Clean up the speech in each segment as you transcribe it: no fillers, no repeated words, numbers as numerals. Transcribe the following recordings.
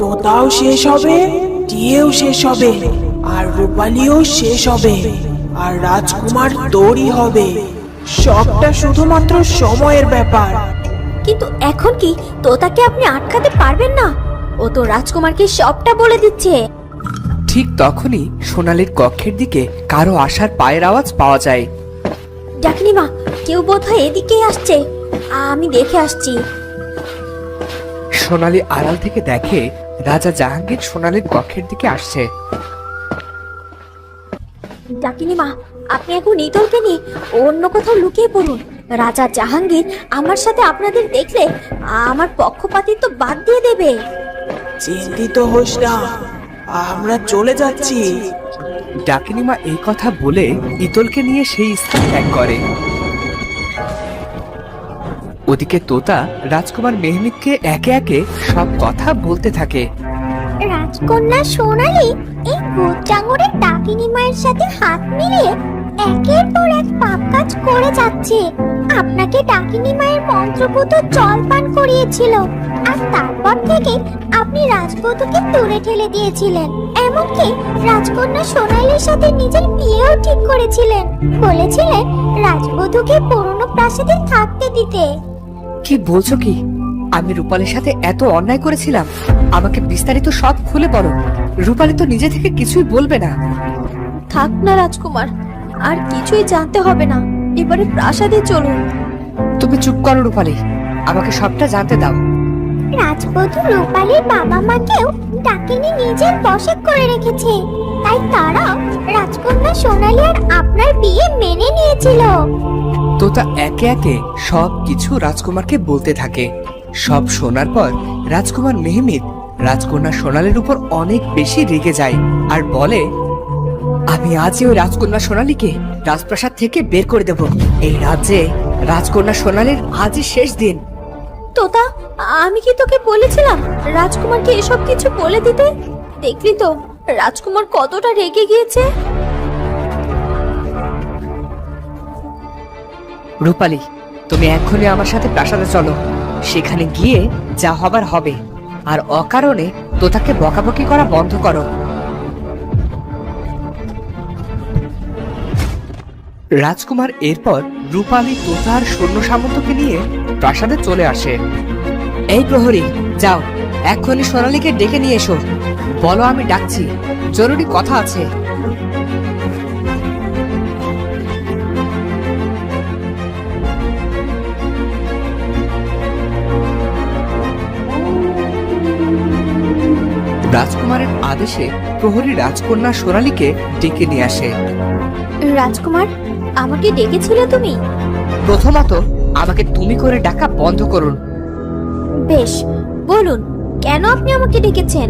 তোতাও শেষ হবে, টিয়েও শেষ হবে, আর রূপালিও শেষ হবে, আর রাজকুমার তোরই হবে। সবটা শুধুমাত্র সময়ের ব্যাপার। কিন্তু এখন কি তোতাকে আপনি আটকাতে পারবেন না? ও তো রাজকুমারকে সবটা বলে দিচ্ছে। ঠিক তখনই সোনালীর কক্ষের দিকে কারো আসার পায়ের আওয়াজ পাওয়া যায়। ডাকিনি মা, কেউ বোধহয় এদিকেই আসছে, আমি দেখে আসছি। সোনালী আড়াল থেকে দেখে রাজা জাহাঙ্গীর সোনালীর কক্ষের দিকে আসছে। ডাকিনি মা, আপনি এখন ইতলকে নিয়ে অন্য কোথাও লুকিয়ে পড়ুন। রাজা জাহাঙ্গীর আমার সাথে আপনাদের দেখলে আমার পক্ষপাতিত্ব বাদ দিয়ে দেবে। চিন্তিত হোস না, আমরা চলে যাচ্ছি। ডাকিনিমা এই কথা বলে ইতলকে নিয়ে সেই স্থান ত্যাগ করে। ওদিকে তোতা রাজকুমার মেহমিদকে একে একে সব কথা বলতে থাকে। রাজকন্যা সোনালী এই ভূত চাঙরের ডাকিনী মায়ের সাথে হাত মিলিয়ে একের পর এক পাপ কাজ করে যাচ্ছে। আপনাকে ডাকিনী মায়ের মন্ত্রপুত জল পান করিয়েছিল, আর তারপর থেকে আপনি রাজবধূকে দূরে ঠেলে দিয়েছিলেন। এমনকি রাজকন্যা সোনালীর সাথে নিজের বিয়েও ঠিক করেছিলেন। বলেছিলেন রাজবধূকে পুরনো প্রাসাদে থাকতে দিতে। কি বলছো কি? আমি রূপালীর সাথে এত অন্যায় করেছিলাম? আমাকে বিস্তারিত সব খুলে বলো। রূপালী তো নিজে থেকে কিছুই বলবে না। থাক না রাজকুমার, আর কিছুই জানতে হবে না, এবারে প্রাসাদে চলুন। তুমি চুপ করো রূপালী, আমাকে সবটা জানতে দাও। রাজবধূ রূপালীর বাবা মাকেও ডাকিনী নিজের বশে করে রেখেছে, তাই তারা রাজকন্যা সোনালী আর আপনার বিয়ে মেনে নিয়েছিল। তোতা একে একে সব কিছু রাজকুমারকে বলতে থাকে। সব শোনার পর রাজকুমার মেহমিদ রাজকন্যা সোনালীর উপর অনেক বেশি রেগে যায় আর বলে, আমি আজই ওই রাজকন্যা সোনালীকে রাজপ্রাসাদ থেকে বের করে দেব। এই রাজ্যে রাজকন্যা সোনালীর আজই শেষ দিন। তোতা, আমি কি তোকে বলেছিলাম রাজকুমারকে এসব কিছু বলে দিতে? দেখলি তো রাজকুমার কতটা রেগে গিয়েছে। রূপালী, তুমি এক্ষুনি আমার সাথে প্রাসাদে চলো। সেখানে গিয়ে যা হবার হবে, আর অকারণে তোতাকে বকাবকি করা বন্ধ করো। রাজকুমার এরপর রূপালী তোতার সৈন্য সামন্তকে নিয়ে প্রাসাদে চলে আসে। এই প্রহরী, যাও এক্ষুনি সোনালীকে ডেকে নিয়ে এসো। বলো আমি ডাকছি, জরুরি কথা আছে। রাজকুমারের আদেশে প্রহরী রাজকন্যা সোনালীকে ডেকে নিয়ে আসে। রাজকুমার, আমাকে ডেকেছিলে তুমি? প্রথমত আমাকে তুমি করে ডাকা বন্ধ করুন। বেশ, বলুন কেন আপনি আমাকে ডেকেছেন?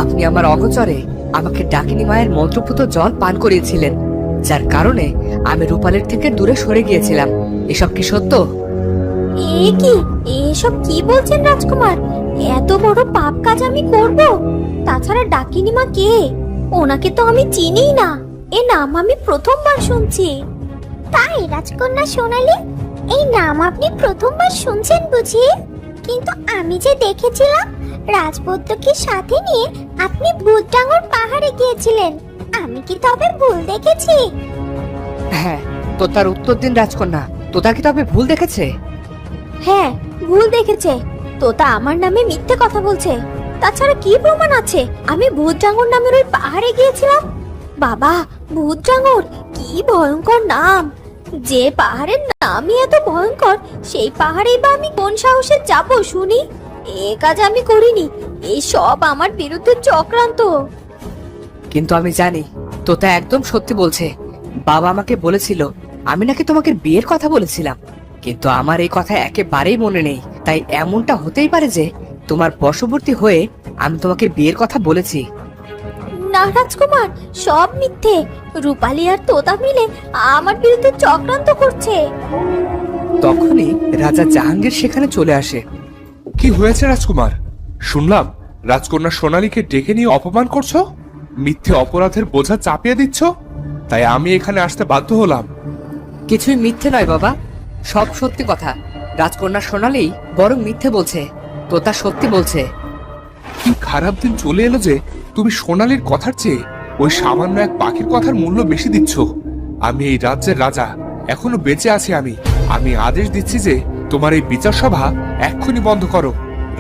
আপনি আমার অগোচরে আমাকে ডাকিনী মায়ের মন্ত্রপুত জল পান করিয়েছিলেন, যার কারণে আমি রূপালীর থেকে দূরে সরে গিয়েছিলাম। এসব কি সত্য? এ কি, এসব কি বলছেন রাজকুমার? এত বড় পাপ কাজ আমি করব? তাছাড়া ডাকিনী মা কে? ওনাকে তো আমি চিনিই না, এ নাম আমি প্রথমবার শুনছি। তাই রাজকন্যা সোনালী, এই নাম আপনি প্রথমবার শুনছেন বুঝি? কিন্তু আমি যে দেখেছিলাম রাজবধূকে সাথে নিয়ে আপনি ভূতডাঙ্গর পাহাড়ে গিয়েছিলেন, আমি কি তবে ভুল দেখেছি? হ্যাঁ, তো তার উত্তর দিন রাজকন্যা। তোতা কি তবে ভুল দেখেছে? হ্যাঁ, ভুল দেখেছে। তোতা আমার নামে মিথ্যে কথা বলছে। তাছাড়া কি প্রমাণ আছে আমি ভূতডাঙ্গর নামের ওই পাহাড়ে গিয়েছিলাম? বাবা, ভূতডাঙ্গর কি ভয়ঙ্কর নাম! যে পাহাড়ের নামই এত ভয়ঙ্কর, সেই পাহাড়েই বা আমি কোন সাহসে যাব শুনি? এ কাজ আমি করিনি, এই সব আমার বিরুদ্ধে চক্রান্ত। কিন্তু আমি জানি তোতা একদম সত্যি বলছে। বাবা আমাকে বলেছিল আমি নাকি তোমাকে বিয়ের কথা বলেছিলাম, কিন্তু আমার এই কথা একেবারেই মনে নেই। তাই এমনটা হতেই পারে যে তোমার বশবর্তী হয়ে আমি তোমাকে বিয়ের কথা বলেছি। না রাজকুমার, সব মিথ্যে। রূপালী আর তোতা মিলে আমার বিরুদ্ধে চক্রান্ত করছে। তখনই রাজা জাহাঙ্গীর সেখানে চলে আসে। কি হয়েছে রাজকুমার? শুনলাম রাজকন্যা সোনালীকে ডেকে নিয়ে অপমান করছো, মিথ্যে অপরাধের বোঝা চাপিয়ে দিচ্ছ, তাই আমি এখানে আসতে বাধ্য হলাম। কিছুই মিথ্যে নয় বাবা, সব সত্যি কথা। রাজকন্যা সোনালী বরং মিথ্যে বলছে, তোতা সত্যি বলছে। কি খারাপ দিন চলে এলো যে তুমি সোনালীর কথার চেয়ে ওই সামান্য এক পাখির কথার মূল্য বেশি দিচ্ছ। আমি এই রাজ্যের রাজা, এখনো বেঁচে আছি আমি আদেশ দিচ্ছি যে তোমার এই বিচার সভা এক্ষুনি বন্ধ করো।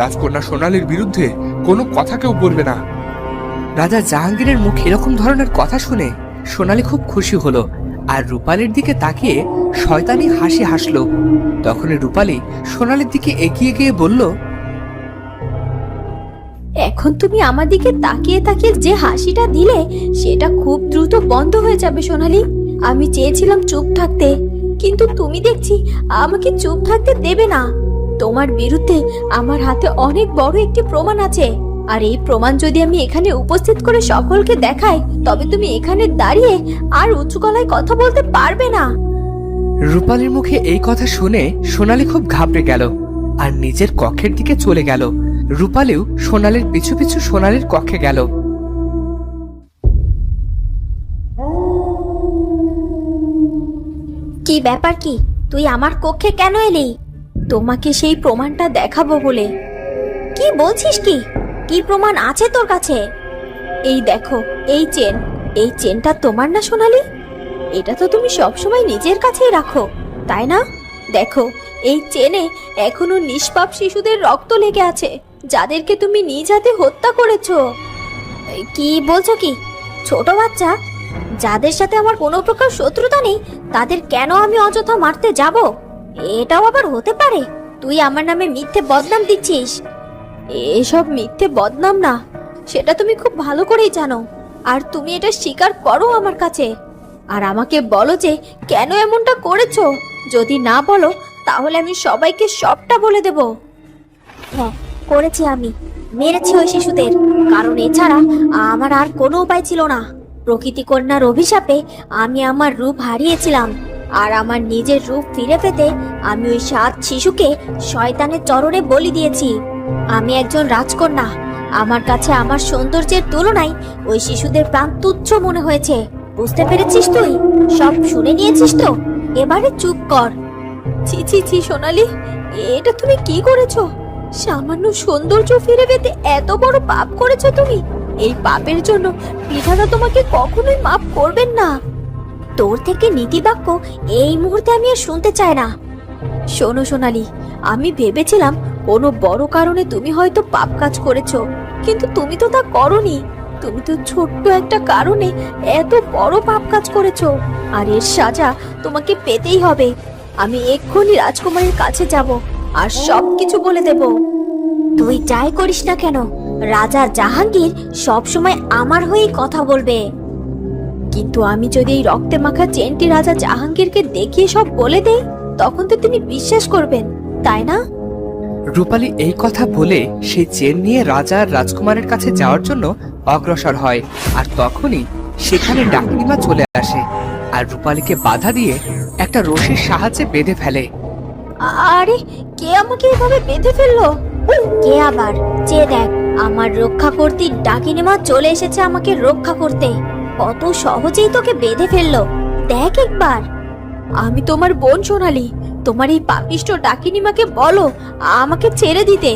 রাজকন্যা সোনালীর বিরুদ্ধে কোনো কথা কেউ বলবে না। রাজা জাহাঙ্গীরের মুখে এরকম ধরনের কথা শুনে সোনালী খুব খুশি হলো আর রূপালীর দিকে তাকিয়ে শয়তানি হাসি হাসলো। তখনই রূপালী সোনালীর দিকে এগিয়ে গিয়ে বলল, এখন তুমি আমার দিকে তাকিয়ে তাকিয়ে যে হাসিটা দিলে সেটা খুব দ্রুত বন্ধ হয়ে যাবে সোনালী। আমি চেয়েছিলাম চুপ থাকতে, কিন্তু তুমি দেখছি আমাকে চুপ থাকতে দেবে না। তোমার বিরুদ্ধে আমার হাতে অনেক বড় একটি প্রমাণ আছে, আর এই প্রমাণ যদি আমি এখানে উপস্থিত করে সকলকে দেখাই তবে তুমি এখানে দাঁড়িয়ে আর উঁচু গলায় কথা বলতে পারবে না। রূপালীর মুখে এই কথা শুনে সোনালী খুব ঘাবড়ে গেল আর নিজের কক্ষের দিকে চলে গেল। রূপালীও সোনালীর পিছু পিছু সোনালীর কক্ষে গেল। কি ব্যাপার, কি তুই আমার কক্ষে কেন এলি? তোমাকে সেই প্রমাণটা দেখাবো বলে। কি বলছিস? কি কি প্রমাণ আছে তোর কাছে? এই দেখো, এই চেনটা তোমার না সোনালী? এটা তো তুমি সবসময় নিজের কাছেই রাখো, তাই না? দেখো, এই চেনে এখনো নিষ্পাপ শিশুদের রক্ত লেগে আছে, যাদেরকে তুমি নিজ হাতে হত্যা করেছো। কি বলছো? কি ছোট বাচ্চা যাদের সাথে আমার কোনো প্রকার শত্রুতা নেই তাদের কেন আমি অযথা মারতে যাব? এটাও আবার হতে পারে? তুই আমার নামে মিথ্যে বদনাম দিচ্ছিস। এসব মিথ্যে বদনাম না, সেটা তুমি খুব ভালো করেই জানো, আর তুমি এটা স্বীকার করো আমার কাছে। আর আমাকে বলো যে কেন এমনটা করেছো। যদি না বলো তাহলে আমি সবাইকে সবটা বলে দেব। হ্যাঁ, করেছি, আমি মেরেছি ওই শিশুদের, কারণ এছাড়া আমার আর কোনো উপায় ছিল না। প্রকৃতি কন্যার অভিশাপে আমি আমার রূপ হারিয়েছিলাম, আর আমার নিজের রূপ ফিরে পেতে আমি ওই 7 শিশুকে শয়তানের চরণে বলি দিয়েছি। আমি একজন রাজকন্যা, আমার কাছে আমার সৌন্দর্যের তুলনায় ওই শিশুদের প্রাণ তুচ্ছ মনে হয়েছে। বুঝতে পেরেছিস? তুই সব শুনে নিয়েছিস তো? এবারে চুপ কর। ছি ছি ছি সোনালী, এটা তুমি কি করেছো? সামান্য সৌন্দর্য ফিরে পেতে এত বড় পাপ করেছো তুমি। এই পাপের জন্য বিধাতা তোমাকে কখনোই মাফ করবেন না। তোর থেকে নীতিবাক্য এই মুহূর্তে আমি আর শুনতে চাই না। শোনো সোনালী, আমি ভেবেছিলাম কোনো বড় কারণে তুমি হয়তো পাপ কাজ করেছো, কিন্তু তুমি তো তা করোনি। তুমি তো ছোট্ট একটা কারণে এত বড় পাপ কাজ করেছো, আর এর সাজা তোমাকে পেতেই হবে। আমি এক্ষুনি রাজকুমারের কাছে যাব আর সবকিছু বলে দেব। তুই যাই করিস না কেন, রাজা জাহাঙ্গীর সবসময় আমার হয়েই কথা বলবে। কিন্তু আমি যদি এই রক্তে মাখা চেনটি রাজা জাহাঙ্গীরকে দেখিয়ে সব বলে দেই, তখন তো তিনি বিশ্বাস করবেন, তাই না? রূপালী এই কথা বলে সেই চেন নিয়ে রাজা আর রাজকুমারের কাছে যাওয়ার জন্য অগ্রসর হয়। আর তখনই সেখানে ডাকিনীমা চলে আসে আর রূপালীকে বাধা দিয়ে একটা রশির সাহায্যে বেঁধে ফেলে। আরে, কে আমাকে এভাবে বেঁধে ফেললো? কে আবার? যে দেখ, আমার রক্ষা করতে ডাকিনীমা চলে এসেছে আমাকে রক্ষা করতে। কত সহজেই তোকে বেঁধে ফেললো, দেখ একবার। আমি তোমার বোন সোনালী, তোমার এই পাপিষ্ঠ ডাকিনীমাকে বলো আমাকে ছেড়ে দিতে।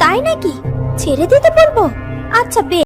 তাই নাকি? ছেড়ে দিতে বলবো? আচ্ছা বেশ।